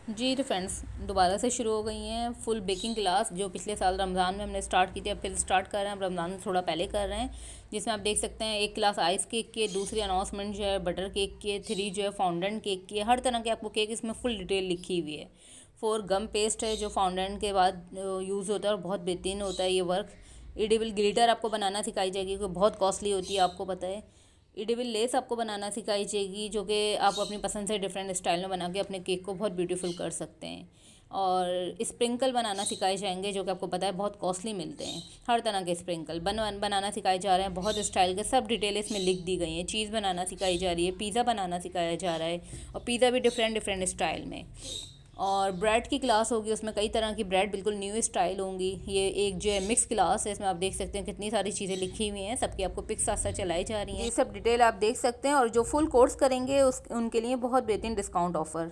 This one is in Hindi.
जी तो फ्रेंड्स, दोबारा से शुरू हो गई हैं फुल बेकिंग क्लास जो पिछले साल रमज़ान में हमने स्टार्ट की थी। अब फिर स्टार्ट कर रहे हैं, अब रमज़ान में थोड़ा पहले कर रहे हैं, जिसमें आप देख सकते हैं एक क्लास आइस केक की है, दूसरी अनाउंसमेंट जो है बटर केक की है, थ्री जो है फाउंडेंट केक की है। हर तरह के आपको केक इसमें फुल डिटेल लिखी हुई है। फोर गम पेस्ट है जो फाउंडेंट के बाद यूज़ होता है और बहुत बेहतरीन होता है ये वर्क। एडिबल ग्लिटर आपको बनाना सिखाई जाएगी, क्योंकि बहुत कॉस्टली होती है, आपको पता है। एडिबल लेस आपको बनाना सिखाई जाएगी, जो कि आप अपनी पसंद से डिफरेंट स्टाइल में बना के अपने केक को बहुत ब्यूटीफुल कर सकते हैं। और स्प्रिंकल बनाना सिखाए जाएंगे, जो कि आपको पता है बहुत कॉस्टली मिलते हैं। हर तरह के स्प्रिंकल बनाना सिखाए जा रहे हैं, बहुत स्टाइल के, सब डिटेल इसमें लिख दी गई हैं। चीज़ बनाना सिखाई जा रही है, पिज़्ज़ा बनाना सिखाया जा रहा है, और पिज़्ज़ा भी डिफरेंट डिफरेंट स्टाइल में। और ब्रेड की क्लास होगी, उसमें कई तरह की ब्रेड बिल्कुल न्यू स्टाइल होंगी। ये एक जो है मिक्स क्लास है, इसमें आप देख सकते हैं कितनी सारी चीज़ें लिखी हुई हैं, सबकी आपको पिक्स साथ साथ चलाई जा रही हैं। ये सब डिटेल आप देख सकते हैं, और जो फुल कोर्स करेंगे उनके लिए बहुत बेहतरीन डिस्काउंट ऑफर